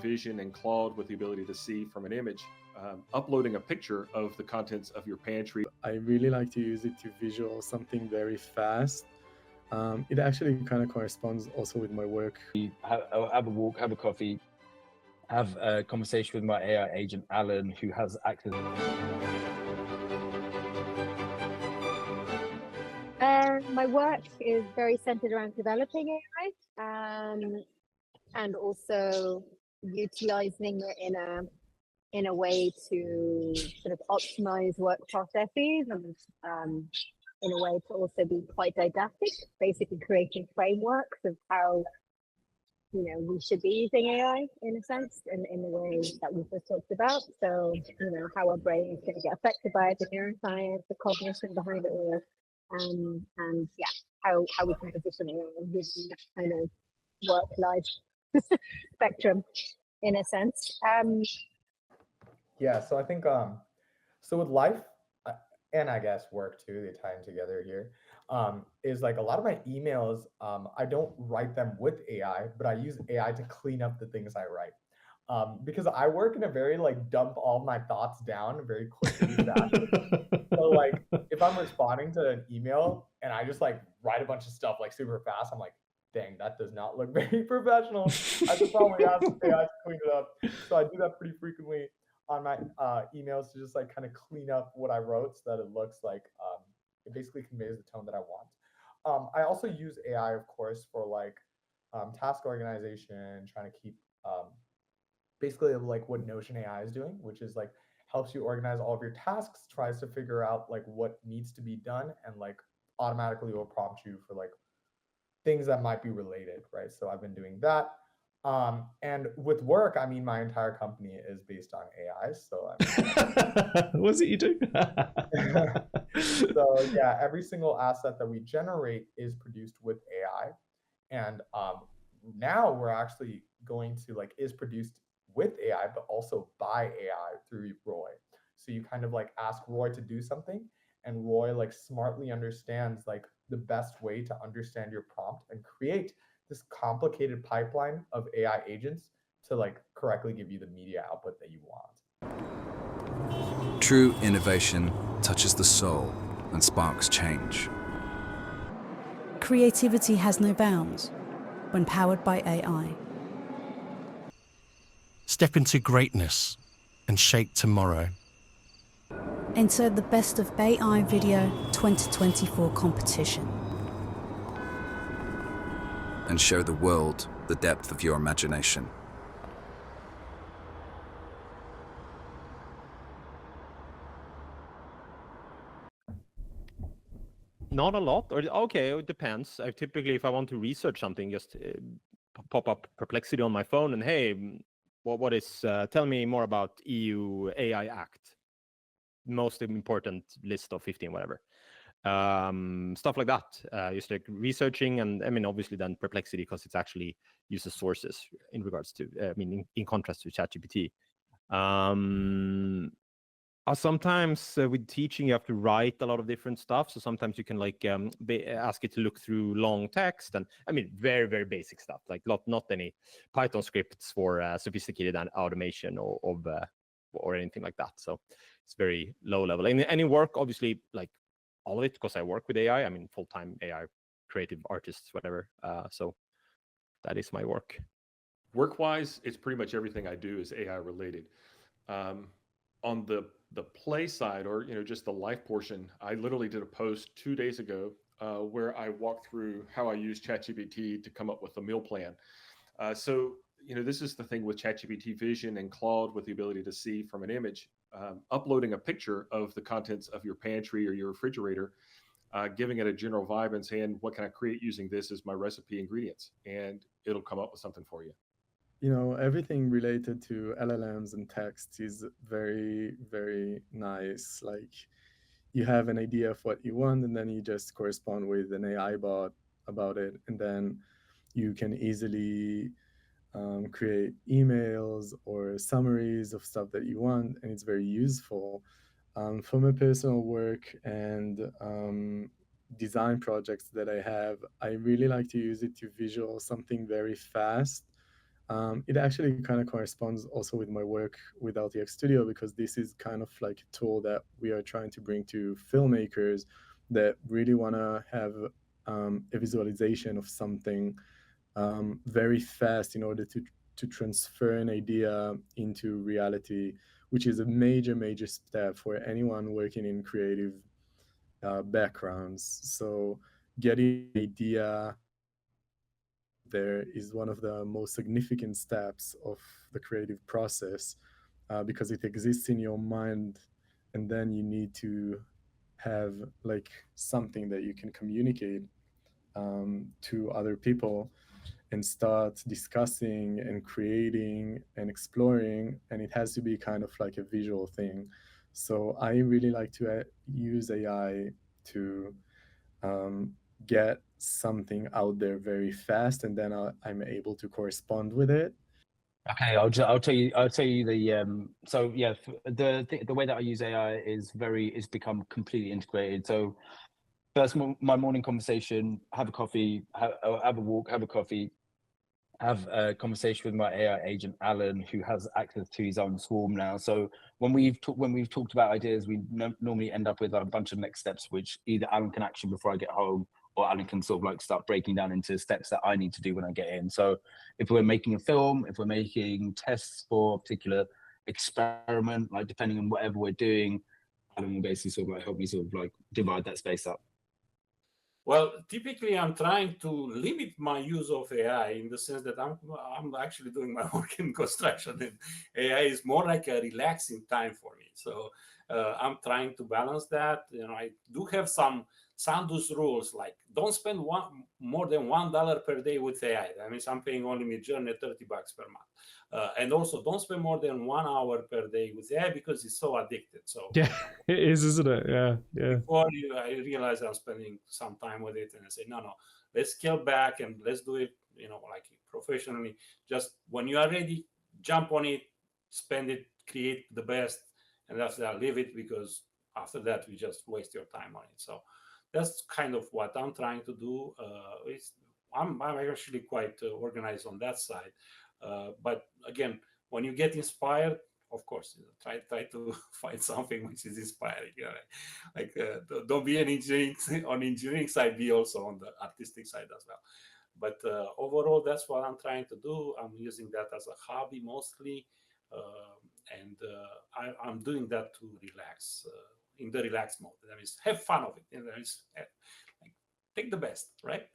vision and Claude with the ability to see from an image, uploading a picture of the contents of your pantry. I really like to use it to visual something very fast. It actually kind of corresponds also with my work. Have a walk, have a coffee, have a conversation with my AI agent, Alan, who has access. My work is very centered around developing AI and also utilizing it in a way to sort of optimize work processes and in a way to also be quite didactic, basically creating frameworks of how we should be using AI in a sense, in the way that we just talked about. So, how our brain is going to get affected by it, the neuroscience, the cognition behind it all, and yeah, how we can position AI within that kind of work-life spectrum, in a sense. Yeah, so I think so with life and I guess work too, they tie in together here. Is like a lot of my emails, I don't write them with AI, but I use AI to clean up the things I write. Because I work in a very like dump all my thoughts down very quickly fashion. So like if I'm responding to an email and I just like write a bunch of stuff like super fast, I'm like, dang, that does not look very professional. I should probably ask AI to clean it up. So I do that pretty frequently on my emails to just like kind of clean up what I wrote so that it looks like it basically conveys the tone that I want. I also use AI, of course, for like task organization, trying to keep basically like what Notion AI is doing, which is like helps you organize all of your tasks, tries to figure out like what needs to be done, and like automatically will prompt you for like things that might be related, right? So I've been doing that. And with work, I mean, my entire company is based on AI. So what's it you do? So yeah, every single asset that we generate is produced with AI. And now we're actually going to like is produced with AI, but also by AI through Roy. So you kind of like ask Roy to do something, and Roy like smartly understands like the best way to understand your prompt and create this complicated pipeline of AI agents to like correctly give you the media output that you want. True innovation touches the soul and sparks change. Creativity has no bounds when powered by AI. Step into greatness and shape tomorrow. Enter the Best of AI Video 2024 competition. And show the world the depth of your imagination. Not a lot, or okay, it depends. I typically, if I want to research something, just pop up Perplexity on my phone and hey, what is? Tell me more about EU AI Act. Most important list of 15, whatever. Stuff like that. Just like researching, and I mean, obviously, then Perplexity because it's actually uses sources in regards to. I mean, in contrast to ChatGPT. Sometimes with teaching, you have to write a lot of different stuff. So sometimes you can like ask it to look through long text, and I mean, very, very basic stuff, like not any Python scripts for sophisticated automation or anything like that. So it's very low level. And in work, obviously, like all of it, because I work with AI. I mean, full-time AI creative artists, whatever. So that is my work. Work-wise, it's pretty much everything I do is AI related. On the play side, or just the life portion, I literally did a post 2 days ago where I walked through how I use ChatGPT to come up with a meal plan. So this is the thing with ChatGPT Vision and Claude with the ability to see from an image, uploading a picture of the contents of your pantry or your refrigerator, giving it a general vibe and saying, what can I create using this as my recipe ingredients? And it'll come up with something for you. Everything related to LLMs and text is very, very nice. Like you have an idea of what you want, and then you just correspond with an AI bot about it. And then you can easily create emails or summaries of stuff that you want. And it's very useful. For my personal work and design projects that I have, I really like to use it to visual something very fast. It actually kind of corresponds also with my work with RTX Studio, because this is kind of like a tool that we are trying to bring to filmmakers that really want to have a visualization of something very fast in order to transfer an idea into reality, which is a major step for anyone working in creative backgrounds. So getting an idea there is one of the most significant steps of the creative process, because it exists in your mind, and then you need to have like something that you can communicate to other people and start discussing and creating and exploring, and it has to be kind of like a visual thing. So I really like to use AI to get something out there very fast, and then I'm able to correspond with it. Okay, I'll tell you the so yeah, the way that I use AI is become completely integrated. So first, my morning conversation, have a coffee, have a walk, have a coffee, have a conversation with my AI agent Alan, who has access to his own swarm now. So when we've talked about ideas, we normally end up with a bunch of next steps, which either Alan can action before I get home, or Alan can sort of like start breaking down into steps that I need to do when I get in. So if we're making a film, if we're making tests for a particular experiment, like depending on whatever we're doing, Alan will basically sort of like help me sort of like divide that space up. Well, typically I'm trying to limit my use of AI in the sense that I'm actually doing my work in construction, and AI is more like a relaxing time for me. So I'm trying to balance that. You know, I do have some Sandus rules, like don't spend more than $1 per day with AI. That means I'm paying only Midjourney $30 per month. And also don't spend more than 1 hour per day with AI, because it's so addicted. So yeah, it is, isn't it? Yeah. Before I realize I'm spending some time with it, and I say, no, let's scale back and let's do it, like professionally. Just when you are ready, jump on it, spend it, create the best, and after that, leave it, because after that, you just waste your time on it. So that's kind of what I'm trying to do. I'm actually quite organized on that side. But again, when you get inspired, of course, try to find something which is inspiring. Like don't be an engineering side, be also on the artistic side as well. But overall, that's what I'm trying to do. I'm using that as a hobby mostly, and I'm doing that to relax, in the relaxed mode. That means have fun of it. That means like, take the best, right?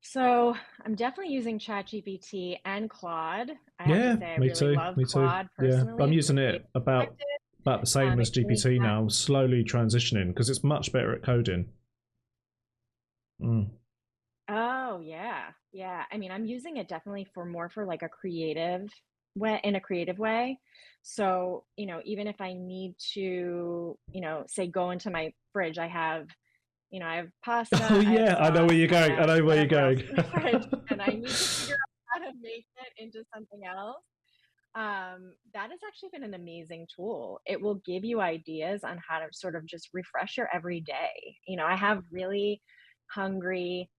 So I'm definitely using ChatGPT and Claude. I have Yeah, to say, I me really too. love Me too. Claude personally. Yeah, I'm using it about the same as GPT now, slowly transitioning, because it's much better at coding. Oh yeah. I mean, I'm using it definitely for like a creative way, in a creative way. So even if I need to, say go into my fridge, I have pasta. Oh yeah, I know where you're going. I know where you're going. And I need to figure out how to make it into something else. That has actually been an amazing tool. It will give you ideas on how to sort of just refresh your everyday. I have really hungry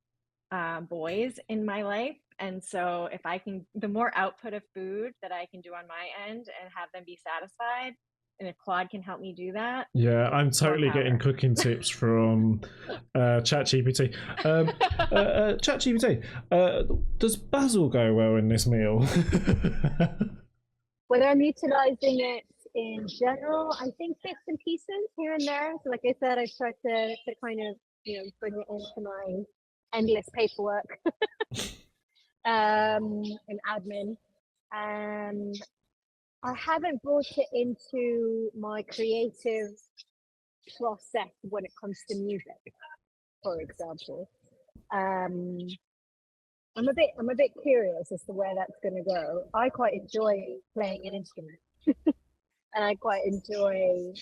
boys in my life, and so if I can, the more output of food that I can do on my end and have them be satisfied, and if Claude can help me do that, yeah, I'm totally getting cooking tips from ChatGPT. ChatGPT, does basil go well in this meal? Whether I'm utilizing it in general, I think bits and pieces here and there. So like I said, I've tried to kind of, bring it into my endless paperwork and admin. I haven't brought it into my creative process when it comes to music, for example. I'm a bit curious as to where that's going to go. I quite enjoy playing an instrument, and I quite enjoy,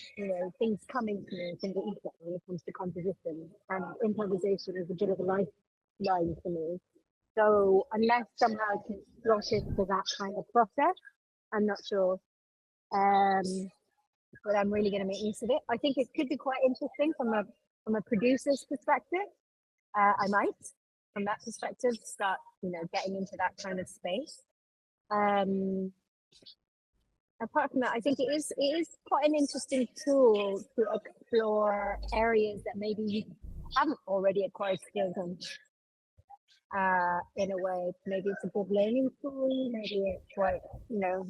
things coming to me from the ether when it comes to composition, and improvisation is a bit of a lifeline for me. So unless somehow I can slot into that kind of process, I'm not sure. But I'm really going to make use of it. I think it could be quite interesting from a producer's perspective. I might. from that perspective, start, getting into that kind of space. Apart from that, I think it is quite an interesting tool to explore areas that maybe you haven't already acquired skills on. In a way, maybe it's a good learning tool. Maybe it's quite,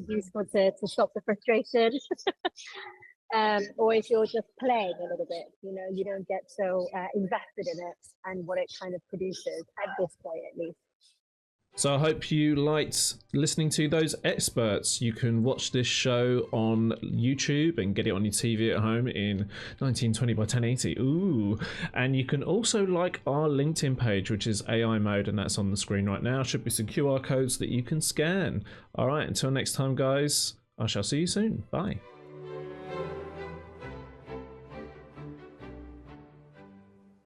useful to stop the frustration. Or if you're just playing a little bit, you don't get so invested in it and what it kind of produces at this point, at least. So I hope you liked listening to those experts. You can watch this show on YouTube and get it on your TV at home in 1920 by 1080. Ooh. And you can also like our LinkedIn page, which is AImode, and that's on the screen right now. Should be some QR codes that you can scan. All right, until next time, guys, I shall see you soon. Bye.